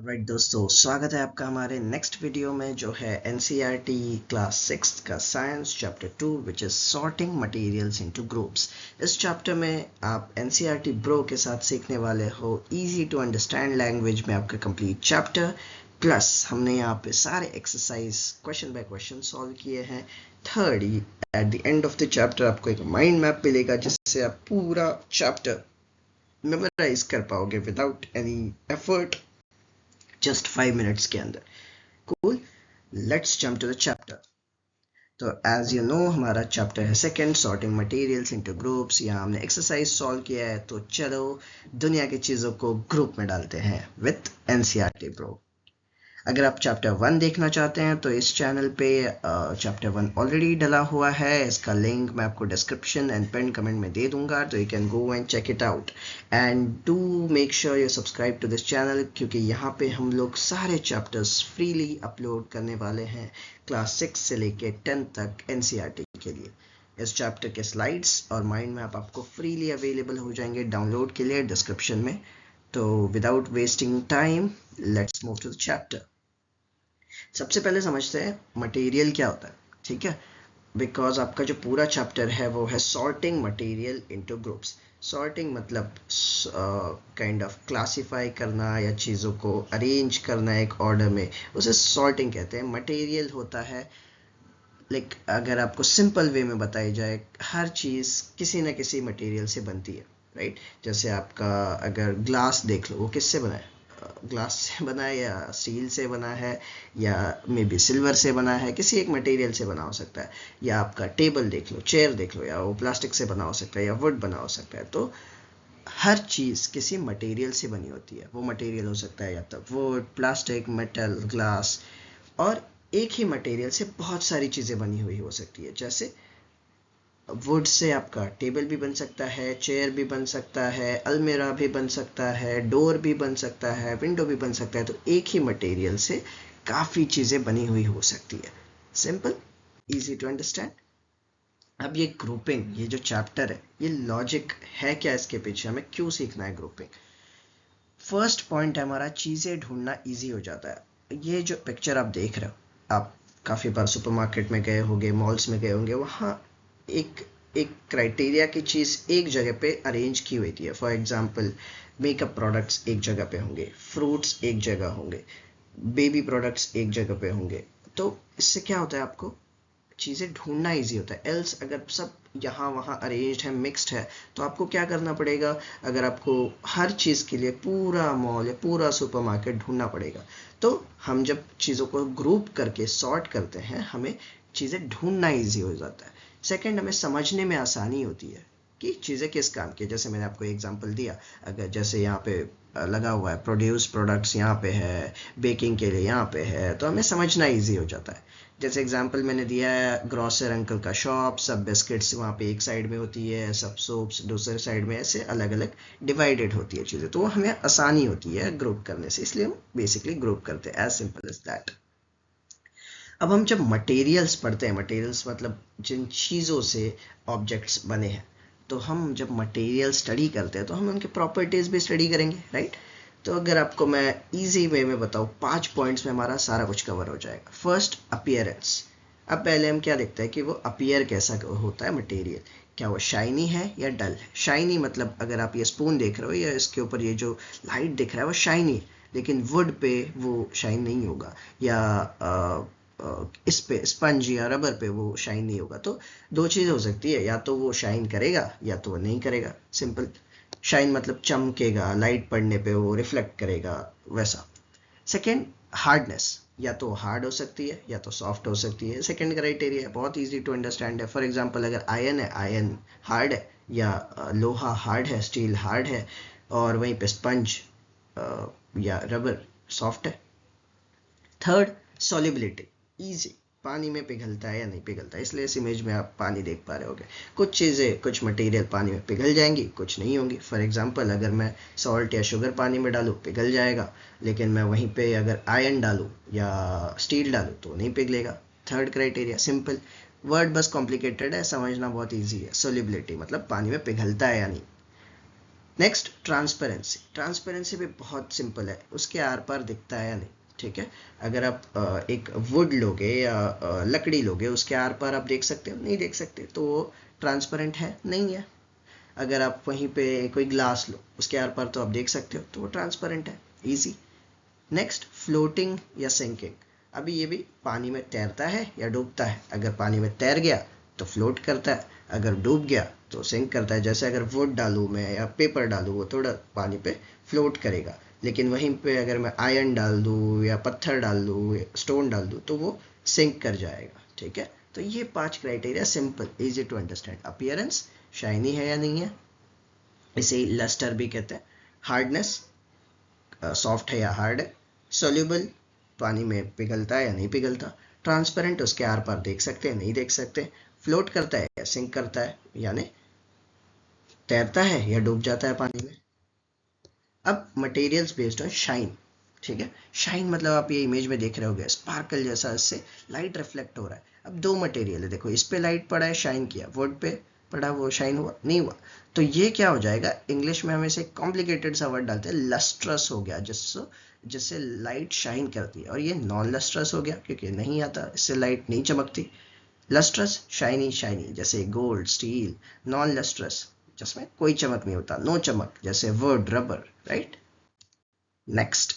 Right दोस्तों, स्वागत है आपका हमारे नेक्स्ट वीडियो में जो है एनसीईआरटी क्लास 6 का science chapter 2 which is sorting materials into groups. इस चैप्टर में आप एनसीईआरटी ब्रो के साथ सीखने वाले हो इजी टू अंडरस्टैंड लैंग्वेज में आपका कंप्लीट चैप्टर। प्लस हमने यहाँ पे सारे exercise question by question solve किए हैं। Third, at the end of the chapter आपको एक माइंड मैप मिलेगा जिससे आप पूरा चैप्टर मेमोराइज कर पाओगे without any effort, just 5 minutes के अंदर। Cool, let's jump to the chapter. तो एज यू नो हमारा चैप्टर है second, sorting materials into groups. यहाँ हमने एक्सरसाइज सॉल्व किया है, तो चलो दुनिया की चीज़ों को ग्रुप में डालते हैं विथ एनसीईआरटी ब्रो। अगर आप चैप्टर 1 देखना चाहते हैं तो इस चैनल पे चैप्टर 1 ऑलरेडी डला हुआ है। इसका लिंक मैं आपको डिस्क्रिप्शन एंड पिन कमेंट में दे दूंगा, तो you can go and check it out and do make sure you subscribe to this channel, क्योंकि यहाँ पे हम लोग सारे चैप्टर्स फ्रीली अपलोड करने वाले हैं क्लास 6 से लेके 10 तक एनसीईआरटी के लिए। इस चैप्टर के स्लाइड्स और माइंड मैप आपको फ्रीली अवेलेबल हो जाएंगे डाउनलोड के लिए डिस्क्रिप्शन में। तो without wasting time let's move to the chapter. सबसे पहले समझते हैं मटेरियल क्या होता है, ठीक है। बिकॉज आपका जो पूरा चैप्टर है वो है sorting material into groups. Sorting मतलब काइंड ऑफ क्लासिफाई करना या चीज़ों को अरेंज करना एक ऑर्डर में, उसे सॉर्टिंग कहते हैं। मटेरियल होता है लाइक अगर आपको सिंपल वे में बताई जाए, हर चीज़ किसी न किसी मटेरियल से बनती है, राइट। जैसे आपका अगर ग्लास देख लो, वो किससे बना है? ग्लास से बना है या स्टील से बना है या मे बी सिल्वर से बना है, किसी एक मटेरियल से बना हो सकता है। या आपका टेबल देख लो, चेयर देख लो, या वो प्लास्टिक से बना हो सकता है या वुड बना हो सकता है। तो हर चीज़ किसी मटेरियल से बनी होती है। वो मटेरियल हो सकता है या तो वुड, प्लास्टिक, मेटल, ग्लास, और एक ही मटेरियल से बहुत सारी चीज़ें बनी हुई हो सकती है। जैसे वुड से आपका टेबल भी बन सकता है, चेयर भी बन सकता है, अलमीरा भी बन सकता है, डोर भी बन सकता है, विंडो भी बन सकता है। तो एक ही मटेरियल से काफ़ी चीज़ें बनी हुई हो सकती है। Simple, easy to understand. अब ये ग्रुपिंग, ये जो चैप्टर है, ये लॉजिक है क्या इसके पीछे, हमें क्यों सीखना है ग्रुपिंग। फर्स्ट पॉइंट है हमारा, चीज़ें ढूंढना इजी हो जाता है। ये जो पिक्चर आप देख रहे हो, आप काफ़ी बार सुपरमार्केट में गए होंगे, मॉल्स में गए होंगे, वहाँ एक एक क्राइटेरिया की चीज़ एक जगह पे अरेंज की हुई थी। फॉर एग्जांपल मेकअप प्रोडक्ट्स एक जगह पे होंगे, फ्रूट्स एक जगह होंगे, बेबी प्रोडक्ट्स एक जगह पे होंगे। तो इससे क्या होता है, आपको चीज़ें ढूंढना इजी होता है। एल्स अगर सब यहाँ वहाँ अरेंज्ड है, मिक्स्ड है, तो आपको क्या करना पड़ेगा, अगर आपको हर चीज़ के लिए पूरा मॉल या पूरा सुपरमार्केट ढूंढना पड़ेगा। तो हम जब चीज़ों को ग्रुप करके सॉर्ट करते हैं, हमें चीज़ें ढूंढना इजी हो जाता है। सेकंड, हमें समझने में आसानी होती है कि चीज़ें किस काम की। जैसे मैंने आपको एग्जांपल दिया, अगर जैसे यहाँ पे लगा हुआ है प्रोड्यूस प्रोडक्ट्स, यहाँ पे है बेकिंग के लिए, यहाँ पे है, तो हमें समझना इजी हो जाता है। जैसे एग्जांपल मैंने दिया है ग्रॉसर अंकल का शॉप, सब बिस्किट्स वहाँ पे एक साइड में होती है, सब सोप्स दूसरे साइड में, ऐसे अलग अलग डिवाइडेड होती है चीज़ें। तो हमें आसानी होती है ग्रुप करने से, इसलिए हम बेसिकली ग्रुप करते हैं, एज सिंपल एज दैट। अब हम जब मटेरियल्स पढ़ते हैं, मटेरियल्स मतलब जिन चीज़ों से ऑब्जेक्ट्स बने हैं, तो हम जब मटेरियल स्टडी करते हैं तो हम उनके प्रॉपर्टीज़ भी स्टडी करेंगे, राइट। तो अगर आपको मैं इजी वे में बताऊँ, 5 पॉइंट्स में हमारा सारा कुछ कवर हो जाएगा। First, appearance. अब पहले हम क्या देखते हैं कि वो अपीयर कैसा होता है मटेरियल, क्या वो शाइनी है या डल है। शाइनी मतलब अगर आप ये स्पून देख रहे हो या इसके ऊपर ये जो लाइट दिख रहा है वो शाइनी है, लेकिन वुड पे वो शाइन नहीं होगा, या इस पे स्पंज या रबर पे वो शाइन नहीं होगा। तो दो चीज़ हो सकती है, या तो वो शाइन करेगा या तो वो नहीं करेगा। सिंपल, शाइन मतलब चमकेगा, लाइट पड़ने पे वो रिफ्लेक्ट करेगा, वैसा। सेकेंड, हार्डनेस, या तो हार्ड हो सकती है या तो सॉफ्ट हो सकती है। सेकेंड क्राइटेरिया बहुत इजी टू अंडरस्टैंड है। फॉर एग्जांपल अगर आयरन है, आयरन हार्ड है, या लोहा हार्ड है, स्टील हार्ड है, और वहीं पे स्पंज या रबर सॉफ्ट है। थर्ड, सॉलिबिलिटी, इजी, पानी में पिघलता है या नहीं पिघलता है। इसलिए इस इमेज में आप पानी देख पा रहे होगे। कुछ चीज़ें, कुछ मटेरियल पानी में पिघल जाएंगी, कुछ नहीं होंगी। फॉर एग्जांपल अगर मैं सॉल्ट या शुगर पानी में डालूँ पिघल जाएगा, लेकिन मैं वहीं पे अगर आयरन डालूँ या स्टील डालूँ तो नहीं पिघलेगा। थर्ड क्राइटेरिया सिंपल, वर्ड बस कॉम्प्लिकेटेड है, समझना बहुत ईजी है। सोलिबिलिटी मतलब पानी में पिघलता है या नहीं। Next transparency. ट्रांसपेरेंसी भी बहुत सिंपल है, उसके आर पार दिखता है या नहीं, ठीक है। अगर आप एक वुड लोगे या लकड़ी लोगे, उसके आर पार आप देख सकते हो? नहीं देख सकते, तो वो ट्रांसपेरेंट है नहीं है। अगर आप वहीं पे कोई ग्लास लो, उसके आर पार तो आप देख सकते हो, तो वो ट्रांसपेरेंट है, इजी। नेक्स्ट फ्लोटिंग या सिंकिंग। अभी ये भी पानी में तैरता है या डूबता है? अगर पानी में तैर गया तो फ्लोट करता है, अगर डूब गया तो सिंक करता है। जैसे अगर वुड डालूँ मैं या पेपर डालूँ, वो थोड़ा पानी पे फ्लोट करेगा, लेकिन वहीं पे अगर मैं आयरन डाल दूँ या पत्थर डाल दूँ या स्टोन डाल दूँ तो वो सिंक कर जाएगा, ठीक है। तो ये 5 criteria, simple, easy to understand. Appearance, shiny है या नहीं है, इसे लस्टर भी कहते हैं। हार्डनेस, सॉफ्ट है या हार्ड है। सोल्यूबल, पानी में पिघलता है या नहीं पिघलता। ट्रांसपेरेंट, उसके आर पार देख सकते हैं नहीं देख सकते। फ्लोट करता है या सिंक करता है, यानी तैरता है या डूब जाता है पानी में। अब मटेरियल्स बेस्ड ऑन शाइन, ठीक है। शाइन मतलब आप ये इमेज में देख रहे होगे, स्पार्कल जैसा, इससे लाइट रिफ्लेक्ट हो रहा है। अब दो मटेरियल है, देखो इस पे लाइट पड़ा है, शाइन किया, वुड पे पड़ा, वो शाइन हुआ नहीं हुआ। तो ये क्या हो जाएगा, इंग्लिश में हम इसे कॉम्प्लिकेटेड सा वर्ड डालते हैं, लस्ट्रस हो गया, जिससे लाइट शाइन करती है। और ये नॉन लस्ट्रस हो गया क्योंकि नहीं आता, इससे लाइट नहीं चमकती। लस्ट्रस, शाइनी शाइनी, जैसे गोल्ड, स्टील। नॉन लस्ट्रस, जिसमें कोई चमक नहीं होता, नो चमक, जैसे would, rubber, right. Next,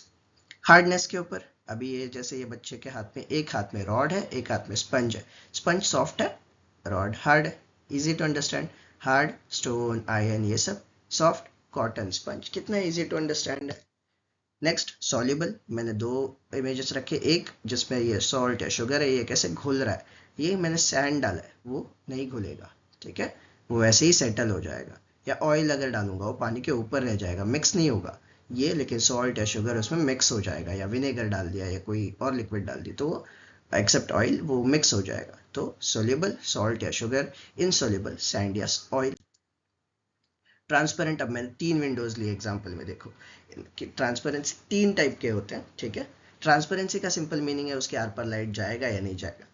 hardness के ऊपर। अभी ये जैसे ये बच्चे के हाथ में, एक हाथ में रॉड है, एक हाथ में स्पंज है। स्पंज सॉफ्ट है, रॉड हार्ड है, easy to understand. Hard, stone, iron, ये सब। सॉफ्ट, कॉटन, स्पंज, कितना इजी टू अंडरस्टैंड है। Next, soluble. मैंने दो इमेजेस रखे, एक जिसमें ये सॉल्ट या शुगर है, ये कैसे घुल रहा है। ये मैंने सैंड डाला है, वो नहीं घुलेगा, ठीक है, वो वैसे ही सेटल हो जाएगा। या ऑयल अगर डालूंगा, वो पानी के ऊपर रह जाएगा, मिक्स नहीं होगा ये। लेकिन सॉल्ट या शुगर उसमें मिक्स हो जाएगा, या विनेगर डाल दिया या कोई और लिक्विड डाल दी तो वो, एक्सेप्ट ऑयल, वो मिक्स हो जाएगा। तो सोल्यूबल, सॉल्ट या शुगर। इनसोल्यूबल, सैंड या ऑयल। ट्रांसपेरेंट, अब मैंने 3 विंडोज लिए एग्जांपल में, देखो ट्रांसपेरेंसी 3 टाइप के होते हैं, ठीक है। ट्रांसपेरेंसी का सिंपल मीनिंग है उसके आर पर लाइट जाएगा या नहीं जाएगा।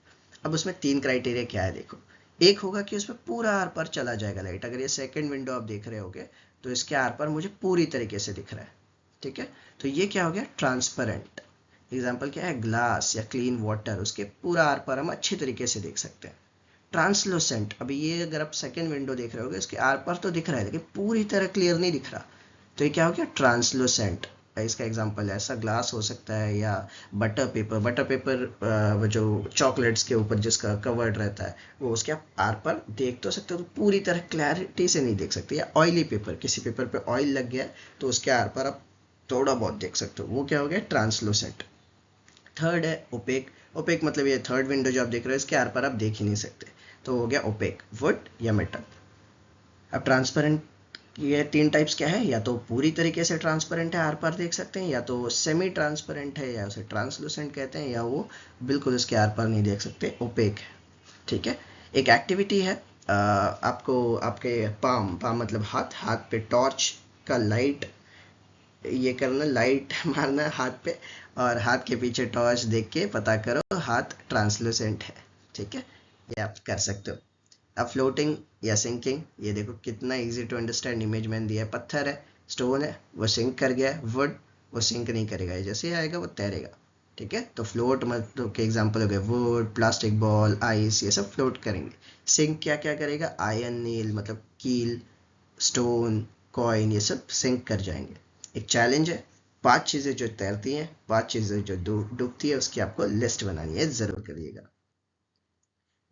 अब उसमें 3 क्राइटेरिया क्या है, देखो। एक होगा कि उसमें पूरा आर पर चला जाएगा लाइट। अगर ये सेकंड विंडो आप देख रहे होगे तो इसके आर पर मुझे पूरी तरीके से दिख रहा है, ठीक है। तो ये क्या हो गया, ट्रांसपेरेंट। एग्जाम्पल क्या है, ग्लास या क्लीन वाटर, उसके पूरा आर पर हम अच्छी तरीके से देख सकते हैं। ट्रांसलूसेंट, अभी ये अगर आप सेकेंड विंडो देख रहे होगे, इसके आर पार तो दिख रहा है लेकिन पूरी तरह क्लियर नहीं दिख रहा, तो ये क्या हो गया, ट्रांसलूसेंट। इसका एग्जांपल ऐसा ग्लास हो सकता है, या बटर पेपर। बटर पेपर वो जो चॉकलेट्स के ऊपर जिसका कवर्ड रहता है, वो उसके आप आर पर देख तो सकते हो, तो पूरी तरह क्लैरिटी से नहीं देख सकते। या ऑयली पेपर, किसी पेपर पे ऑयल लग गया तो उसके आर पर आप थोड़ा बहुत देख सकते हो, वो क्या हो गया, ट्रांसलूसेंट। थर्ड है ओपेक। ओपेक मतलब ये थर्ड विंडो जो आप देख रहे हो, इसके आर पर आप देख ही नहीं सकते, तो हो गया ओपेक, वुड या मेटल। अब ट्रांसपेरेंट, ये 3 टाइप्स क्या है, या तो पूरी तरीके से ट्रांसपेरेंट है, आर पार देख सकते हैं, या तो सेमी ट्रांसपेरेंट है, या उसे ट्रांसलूसेंट कहते हैं, या वो बिल्कुल उसके आर पार नहीं देख सकते, ओपेक है, ठीक है। एक एक्टिविटी है, आपको आपके पाम पाम मतलब हाथ, हाथ पे टॉर्च का लाइट, ये करना, लाइट मारना है हाथ पे, और हाथ के पीछे टॉर्च देख के पता करो हाथ ट्रांसलूसेंट है, ठीक है। ये आप कर सकते हो। अब फ्लोटिंग या सिंकिंग, ये देखो कितना इजी टू अंडरस्टैंड, इमेज मैंने दिया है, पत्थर है, स्टोन है, वो सिंक कर गया है। वुड, वो सिंक नहीं करेगा, ये जैसे ही आएगा वो तैरेगा, ठीक है। तो फ्लोट मतलब के एग्जांपल हो गए वुड, प्लास्टिक बॉल, आइस, ये सब फ्लोट करेंगे। सिंक क्या क्या करेगा, आयरन नील मतलब कील, स्टोन, कॉइन, ये सब सिंक कर जाएंगे। एक चैलेंज है, 5 चीज़ें जो तैरती हैं, 5 चीज़ें जो डूबती है, उसकी आपको लिस्ट बनानी है, ज़रूर करिएगा।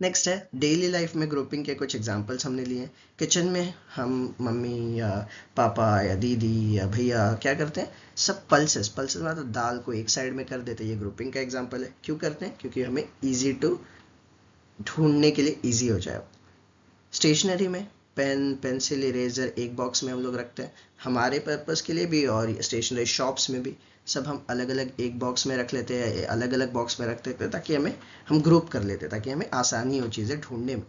नेक्स्ट है डेली लाइफ में ग्रुपिंग के कुछ एग्जांपल्स हमने लिए हैं। किचन में हम मम्मी या पापा या दीदी या भैया क्या करते हैं, सब पल्सेस, पल्सेस मतलब दाल को एक साइड में कर देते हैं, ये ग्रुपिंग का एग्जांपल है। क्यों करते हैं, क्योंकि हमें इजी टू ढूंढने के लिए इजी हो जाए। स्टेशनरी में पेन, पेंसिल, इरेजर एक बॉक्स में हम लोग रखते हैं, हमारे पर्पस के लिए भी, और स्टेशनरी शॉप्स में भी सब हम अलग अलग एक बॉक्स में रख लेते हैं, अलग अलग बॉक्स में रख लेते हैं, ताकि हमें, हम ग्रुप कर लेते हैं ताकि हमें आसानी हो चीज़ें ढूंढने में।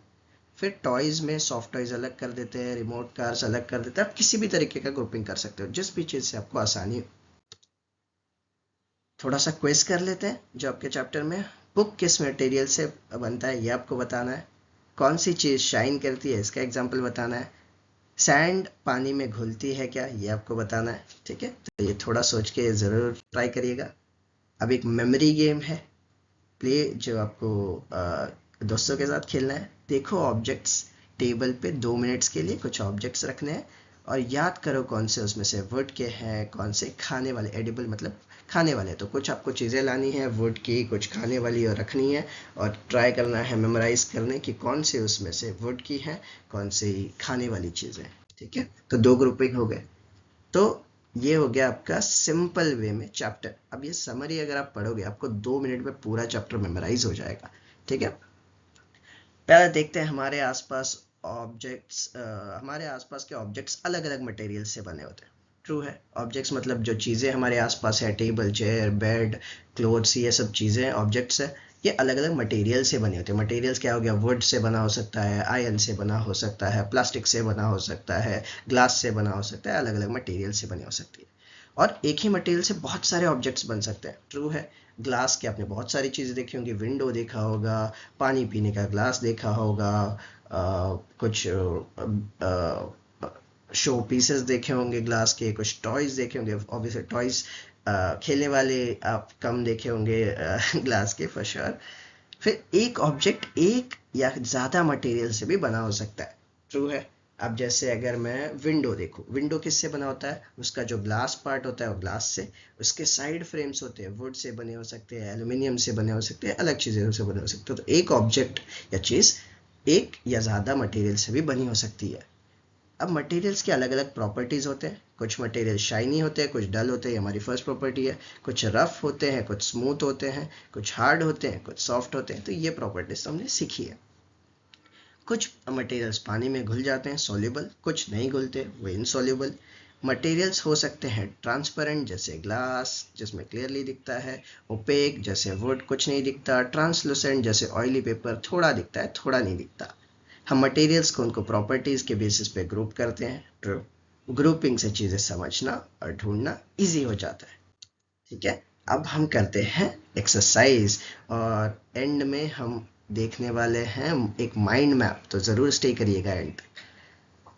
फिर टॉयज़ में सॉफ्ट टॉयज़ अलग कर देते हैं, रिमोट कार्स अलग कर देते हैं, आप किसी भी तरीके का ग्रुपिंग कर सकते हो, जिस भी चीज़ से आपको आसानी हो। थोड़ा सा क्वेज कर लेते हैं जो आपके चैप्टर में, बुक किस मटेरियल से बनता है ये आपको बताना है। कौन सी चीज़ शाइन करती है, इसका एग्जाम्पल बताना है। सैंड पानी में घुलती है क्या, ये आपको बताना है, ठीक है। तो ये थोड़ा सोच के ज़रूर ट्राई करिएगा। अब एक मेमोरी गेम है, प्ले, जो आपको दोस्तों के साथ खेलना है। देखो ऑब्जेक्ट्स टेबल पे 2 मिनट्स के लिए कुछ ऑब्जेक्ट्स रखने हैं और याद करो कौन से उसमें से वुड के हैं, कौन से खाने वाले, एडिबल मतलब खाने वाले। तो कुछ आपको चीज़ें लानी है वुड की, कुछ खाने वाली और रखनी है, और ट्राई करना है मेमोराइज करने कि कौन से उसमें से वुड की है, कौन सी खाने वाली चीज़ें, ठीक है। तो 2 ग्रुपिंग हो गए। तो ये हो गया आपका सिंपल वे में चैप्टर। अब ये समरी अगर आप पढ़ोगे आपको 2 मिनट में पूरा चैप्टर मेमोराइज हो जाएगा, ठीक है। पहले देखते हैं हमारे आसपास ऑब्जेक्ट्स, हमारे आसपास के ऑब्जेक्ट्स अलग अलग मटेरियल से बने होते हैं। ट्रू है, ऑब्जेक्ट्स मतलब जो चीज़ें हमारे आसपास है, टेबल, चेयर, बेड, क्लोथ्स, ये सब चीज़ें ऑब्जेक्ट्स है, ये अलग अलग मटेरियल से बने होते हैं। मटेरियल्स क्या हो गया, वुड से बना हो सकता है, आयरन से बना हो सकता है, प्लास्टिक से बना हो सकता है, ग्लास से बना हो सकता है, अलग अलग मटेरियल से बनी हो सकती है। और एक ही मटेरियल से बहुत सारे ऑब्जेक्ट्स बन सकते हैं। ट्रू है, ग्लास के आपने बहुत सारी चीज़ें देखी होंगी, विंडो देखा होगा, पानी पीने का ग्लास देखा होगा, कुछ शो पीसेस देखे होंगे ग्लास के, कुछ टॉयज देखे होंगे, ऑब्वियसली टॉयज खेलने वाले आप कम देखे होंगे ग्लास के फॉर श्योर। फिर एक ऑब्जेक्ट एक या ज़्यादा मटेरियल से भी बना हो सकता है। ट्रू है। अब जैसे अगर मैं विंडो देखूं, विंडो किससे बना होता है, उसका जो ग्लास पार्ट होता है वो ग्लास से, उसके साइड फ्रेम्स होते हैं वुड से बने हो सकते हैं, एल्यूमिनियम से बने हो सकते हैं, अलग चीज़ों से बने हो सकते हैं। तो एक ऑब्जेक्ट या चीज़ एक या ज़्यादा मटेरियल से भी बनी हो सकती है। अब मटेरियल्स के अलग अलग प्रॉपर्टीज़ होते हैं, कुछ मटेरियल शाइनी होते हैं, कुछ डल होते हैं, हमारी फर्स्ट प्रॉपर्टी है। कुछ रफ होते हैं, कुछ स्मूथ होते हैं, कुछ हार्ड होते हैं, कुछ सॉफ्ट होते हैं। तो ये प्रॉपर्टीज हमने सीखी है। कुछ मटेरियल्स पानी में घुल जाते हैं, सोल्यूबल, कुछ नहीं घुलते, वो इनसोल्यूबल। मटेरियल्स हो सकते हैं ट्रांसपेरेंट, जैसे ग्लास जिसमें क्लियरली दिखता है, ओपेक जैसे वुड कुछ नहीं दिखता, ट्रांसलूसेंट जैसे ऑयली पेपर थोड़ा दिखता है थोड़ा नहीं दिखता। हम मटेरियल्स को उनको प्रॉपर्टीज के बेसिस पे ग्रुप करते हैं। ट्रू, ग्रुपिंग से चीज़ें समझना और ढूंढना इजी हो जाता है, ठीक है। अब हम करते हैं एक्सरसाइज, और एंड में हम देखने वाले हैं एक माइंड मैप, तो ज़रूर स्टे करिएगा एंड तक।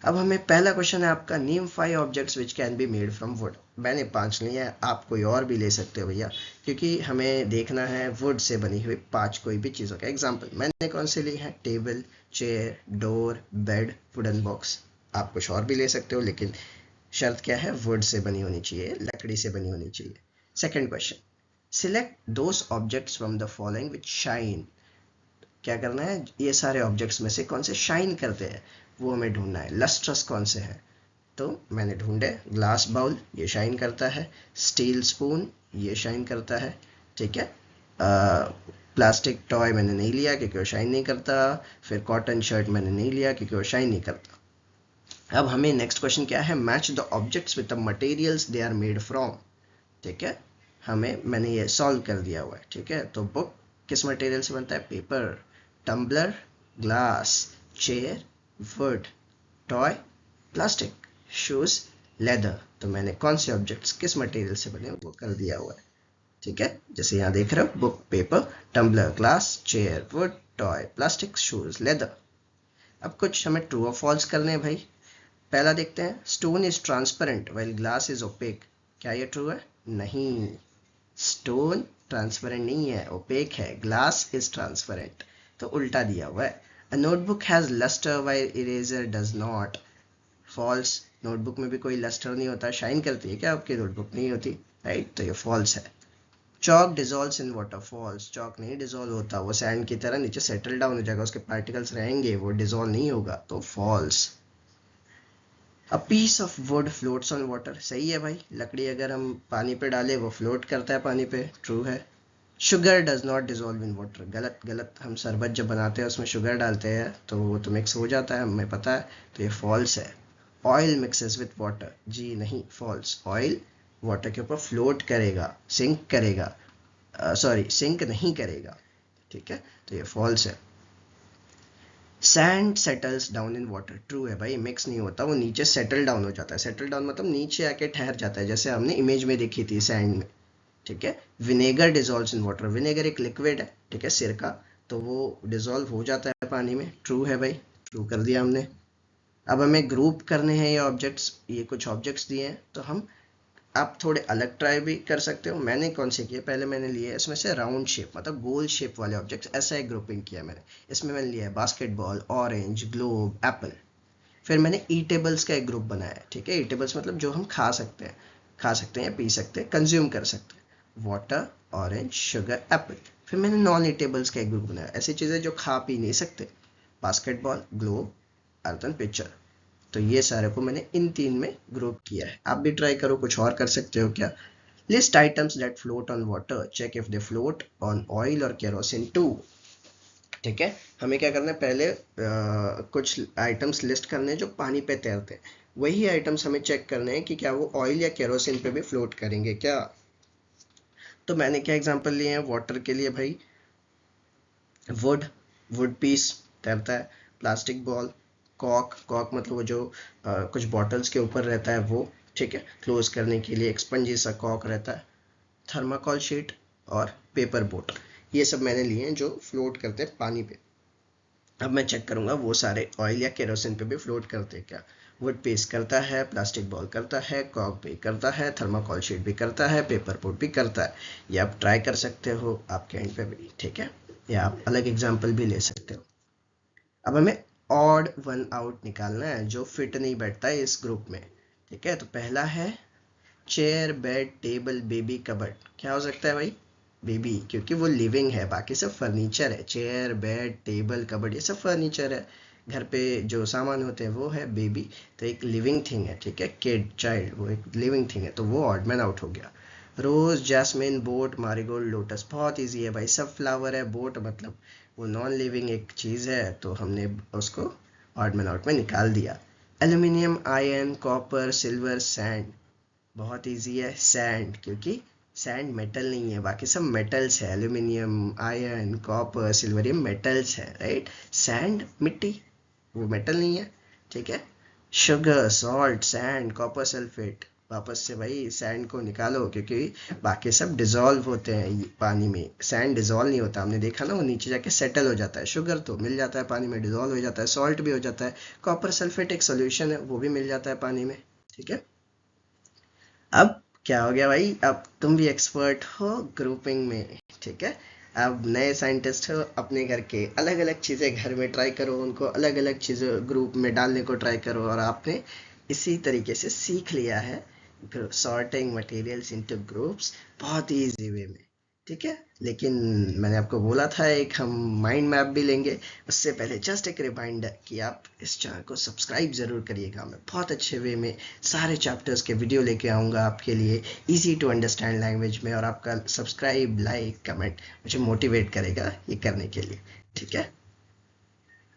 अब हमें पहला क्वेश्चन है आपका, name 5 objects which can be made from would. मैंने 5 लिए हैं, आप कोई और भी ले सकते हो भैया, क्योंकि हमें देखना है वुड से बनी हुई 5 कोई भी चीज़ों का एग्जाम्पल। मैंने कौन से लिए हैं, table, chair, door, bed, wooden box. आप कुछ और भी ले सकते हो, लेकिन शर्त क्या है, वुड से बनी होनी चाहिए, लकड़ी से बनी होनी चाहिए। Second question, select those objects from the following which shine. क्या करना है, ये सारे ऑब्जेक्ट्स में से कौन से शाइन करते हैं वो हमें ढूंढना है। लस्ट्रस कौन से हैं, तो मैंने ढूंढे, ग्लास बाउल ये शाइन करता है, स्टील स्पून ये शाइन करता है, ठीक है। प्लास्टिक टॉय मैंने नहीं लिया क्योंकि वो शाइन नहीं करता। फिर कॉटन शर्ट मैंने नहीं लिया क्योंकि वो शाइन नहीं करता। अब हमें नेक्स्ट क्वेश्चन क्या है, match the objects with the materials they are made from, ठीक है। मैंने ये सॉल्व कर दिया हुआ है, ठीक है। तो बुक किस मटेरियल से बनता है, paper, tumbler, glass, chair, wood, toy, plastic, shoes, leather. तो मैंने कौन से ऑब्जेक्ट्स किस मटेरियल से बने वो कर दिया हुआ है, ठीक है। जैसे यहाँ देख रहे हो, book, paper, tumbler, glass, chair, wood, toy, plastic, shoes, leather. अब कुछ हमें ट्रू और फॉल्स करने हैं भाई। पहला देखते हैं, stone is transparent while glass is opaque. क्या ये ट्रू है, नहीं, स्टोन ट्रांसपेरेंट नहीं है, ओपेक है, ग्लास इज ट्रांसपेरेंट। तो उल्टा दिया हुआ है। A notebook has lustre while eraser does not. False, notebook में भी कोई लस्टर नहीं होता, शाइन करती है क्या आपकी नोटबुक, नहीं होती, राइट। तो ये फॉल्स है। Chalk dissolves in water, false, chalk नहीं डिजोल्व होता, वो सैंड की तरह नीचे सेटल डाउन हो जाएगा, उसके पार्टिकल्स रहेंगे, वो डिजोल्व नहीं होगा, तो false. A piece of wood floats on water, सही है भाई, लकड़ी अगर हम पानी पे डालें वो फ्लोट करता है पानी पे, ट्रू है। Sugar does not dissolve in water, गलत गलत, हम शरबत जब बनाते हैं उसमें शुगर डालते हैं तो वो तो मिक्स हो जाता है, हमें पता है, तो ये फॉल्स है। ऑयल मिक्सेस विथ वाटर, जी नहीं, फॉल्स। ऑयल वाटर के ऊपर फ्लोट करेगा, सिंक करेगा, सॉरी सिंक नहीं करेगा, ठीक है, तो ये फॉल्स है। Sand settles down in water, true है भाई, मिक्स नहीं होता, वो नीचे सेटल डाउन हो जाता है। सेटल डाउन मतलब नीचे आके ठहर जाता है, जैसे हमने इमेज में देखी थी सैंड में, ठीक है। Vinegar dissolves in water, vinegar एक लिक्विड है, ठीक है, सिरका, तो वो डिजोल्व हो जाता है पानी में, ट्रू है भाई, ट्रू कर दिया हमने। अब हमें ग्रुप करने हैं ये ऑब्जेक्ट्स, ये कुछ ऑब्जेक्ट्स दिए हैं, तो हम आप थोड़े अलग ट्राई भी कर सकते हो। मैंने कौन से किए, पहले मैंने लिए इसमें से राउंड शेप मतलब गोल शेप वाले ऑब्जेक्ट्स, ऐसा एक ग्रुपिंग किया मैंने। इसमें मैंने लिया है बास्केटबॉल, ऑरेंज, ग्लोब, एप्पल। फिर मैंने ईटेबल्स का एक ग्रुप बनाया है, ठीक है। ईटेबल्स मतलब जो हम खा सकते हैं या पी सकते हैं, कंज्यूम कर सकते हैं, वाटर, ऑरेंज, शुगर, एप्पल। फिर मैंने नॉन ईटेबल्स का एक ग्रुप बनाया, ऐसी चीज़ें जो खा पी नहीं सकते, बास्केटबॉल, ग्लोब, अर्थन, पिक्चर। तो ये सारे को मैंने इन 3 में ग्रुप किया है। आप भी ट्राई करो, कुछ और कर सकते हो क्या। List items that float on water, check if they float on oil और केरोसिन टू। ठीक है, हमें क्या करना है, पहले कुछ आइटम्स लिस्ट करने हैं जो पानी पे तैरते हैं। वही आइटम्स हमें चेक करने हैं कि क्या वो ऑयल या केरोसिन पे भी फ्लोट करेंगे क्या। तो मैंने क्या एग्जांपल लिए हैं वाटर के लिए भाई, वुड, वुड पीस तैरता है, प्लास्टिक बॉल, कॉक, कॉक मतलब वो जो कुछ बॉटल्स के ऊपर रहता है वो, ठीक है, क्लोज करने के लिए एक स्पंजी सा कॉक रहता है, थर्माकोल शीट और पेपर बोट। ये सब मैंने लिए हैं जो फ्लोट करते हैं पानी पे। अब मैं चेक करूंगा वो सारे ऑयल या केरोसिन पे भी फ्लोट करते हैं क्या। वुड पेस्ट करता है, प्लास्टिक बॉल करता है, कॉक भी करता है, थर्माकोल शीट भी करता है, पेपर बोट भी करता है। ये आप ट्राई कर सकते हो आपके एंड पे भी, ठीक है, या आप अलग एग्जाम्पल भी ले सकते हो। अब हमें ऑड वन आउट निकालना है जो फिट नहीं बैठता है इस ग्रुप में, ठीक है। तो पहला है chair, bed, table, baby, cupboard. क्या हो सकता है भाई, बेबी, क्योंकि वो लिविंग है, बाकी सब फर्नीचर है। चेयर, बेड, टेबल, कबर्ड ये सब फर्नीचर है, घर पे जो सामान होते हैं वो है बेबी। तो एक लिविंग थिंग है, ठीक है, किड, चाइल्ड, वो एक लिविंग थिंग है, तो वो ऑड मैन आउट हो गया। रोज, जैस्मिन, बोट, मारीगोल्ड, लोटस, बहुत इजी है भाई, सब फ्लावर है। बोट मतलब वो नॉन लिविंग एक चीज़ है, तो हमने उसको ऑड मैन आउट में निकाल दिया। Aluminium, iron, copper, silver, sand, बहुत इजी है। सैंड, क्योंकि सैंड मेटल नहीं है, बाकी सब मेटल्स है, एल्यूमिनियम, आयरन, कॉपर, सिल्वर ये मेटल्स है, राइट। सैंड मिट्टी, वो मेटल नहीं है, ठीक है। Sugar, salt, sand, copper sulphate, वापस से भाई सैंड को निकालो, क्योंकि बाकी सब डिजोल्व होते हैं पानी में, सैंड डिजोल्व नहीं होता, हमने देखा ना, वो नीचे जाके सेटल हो जाता है। शुगर तो मिल जाता है पानी में, डिजोल्व हो जाता है, सॉल्ट भी हो जाता है, कॉपर सल्फेट एक सोल्यूशन है, वो भी मिल जाता है पानी में, ठीक है। अब क्या हो गया भाई, अब तुम भी एक्सपर्ट हो ग्रुपिंग में, ठीक है। अब नए साइंटिस्ट हो, अपने घर के अलग अलग चीज़ें घर में ट्राई करो, उनको अलग अलग चीज़ें ग्रुप में डालने को ट्राई करो, और आपने इसी तरीके से सीख लिया है सॉर्टिंग मटेरियल्स इनटू ग्रुप्स बहुत ही इजी वे में, ठीक है। लेकिन मैंने आपको बोला था एक हम माइंड मैप भी लेंगे, उससे पहले जस्ट एक रिमाइंडर कि आप इस चैनल को सब्सक्राइब ज़रूर करिएगा। मैं बहुत अच्छे वे में सारे चैप्टर्स के वीडियो लेके आऊँगा आपके लिए, इजी टू अंडरस्टैंड लैंग्वेज में, और आपका सब्सक्राइब, लाइक, कमेंट मुझे मोटिवेट करेगा ये करने के लिए, ठीक है।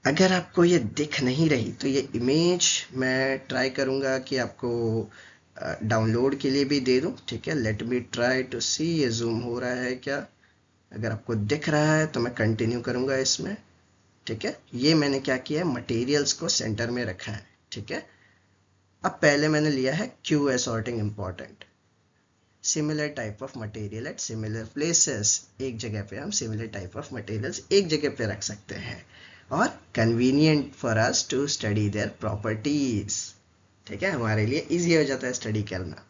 अगर आपको ये दिख नहीं रही तो ये इमेज मैं ट्राई करूँगा कि आपको डाउनलोड के लिए भी दे दूँ, ठीक है। लेट मी ट्राई टू सी ये जूम हो रहा है क्या। अगर आपको दिख रहा है तो मैं कंटिन्यू करूँगा इसमें, ठीक है। ये मैंने क्या किया है, मटेरियल्स को सेंटर में रखा है, ठीक है। अब पहले मैंने लिया है क्यू assorting important, similar type of material at similar places. एक जगह पे हम सिमिलर टाइप ऑफ मटेरियल्स एक जगह पे रख सकते हैं, और convenient for us to study their properties, ठीक है, हमारे लिए इजी हो जाता है स्टडी करना।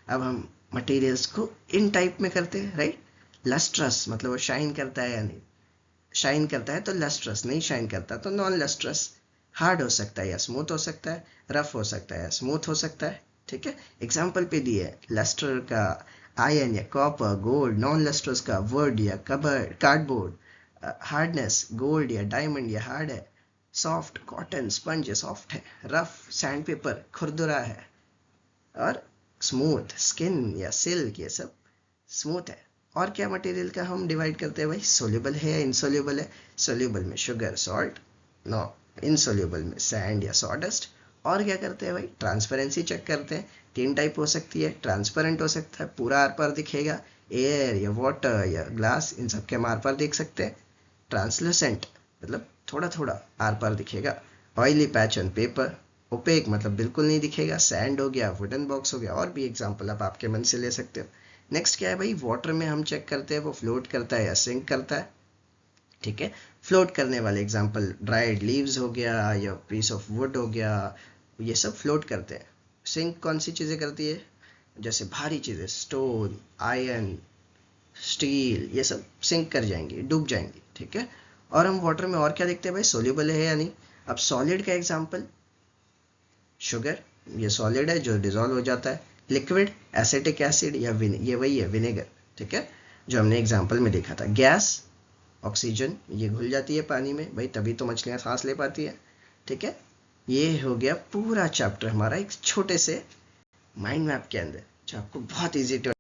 अब हम मटेरियल्स को इन टाइप में करते हैं, राइट। लस्ट्रस मतलब वो शाइन करता है या नहीं, शाइन करता है तो लस्ट्रस, नहीं शाइन करता तो नॉन लस्ट्रस। हार्ड हो सकता है या स्मूथ हो सकता है, रफ हो सकता है या स्मूथ हो सकता है, ठीक है। एग्जाम्पल पे दिए लस्टर का आयरन या कॉपर, गोल्ड, नॉन लस्ट्रस का वुड या कबर कार्डबोर्ड, हार्डनेस गोल्ड या डायमंड या हार्ड है, सॉफ्ट कॉटन स्पंज सॉफ्ट है, रफ सैंड पेपर खुरदुरा है, और स्मूथ स्किन या सिल्क ये सब स्मूथ है। और क्या मटेरियल का हम डिवाइड करते हैं भाई, सोल्यूबल है या इनसोल्यूबल है। सोल्यूबल में शुगर, सॉल्ट, नो, इनसोल्यूबल में सैंड या सॉडस्ट। और क्या करते हैं भाई, ट्रांसपेरेंसी चेक करते हैं, 3 टाइप हो सकती है। ट्रांसपेरेंट हो सकता है, पूरा आर पार दिखेगा, एयर या वाटर या ग्लास इन सब के हम आर पार देख सकते हैं। ट्रांसलूसेंट मतलब थोड़ा थोड़ा आर पार दिखेगा। Oily patch on paper, opaque मतलब बिल्कुल नहीं दिखेगा। सैंड हो गया, वुडन बॉक्स हो गया, और भी एग्जाम्पल आप आपके मन से ले सकते हो। नेक्स्ट क्या है भाई, वाटर में हम चेक करते हैं वो फ्लोट करता है या सिंक करता है। ठीक है। फ्लोट करने वाले एग्जांपल ड्राइड लीव्स हो गया या पीस ऑफ वुड हो गया, ये सब फ्लोट करते हैं। सिंक कौन सी चीज़ें करती है? जैसे भारी चीज़ें, स्टोन, आयरन, स्टील, ये सब सिंक कर जाएंगी, डूब जाएंगी, ठीक है। और हम वाटर में और क्या देखते हैं भाई, सोल्यूबल है या नहीं। अब सॉलिड का एग्जांपल शुगर, ये सॉलिड है जो डिजोल्व हो जाता है। लिक्विड एसिटिक एसिड या ये वही है विनेगर, ठीक है, जो हमने एग्जांपल में देखा था। गैस ऑक्सीजन, ये घुल जाती है पानी में भाई, तभी तो मछलियां सांस ले पाती है, ठीक है। ये हो गया पूरा चैप्टर हमारा एक छोटे से माइंड मैप के अंदर, जो आपको बहुत ईजी टू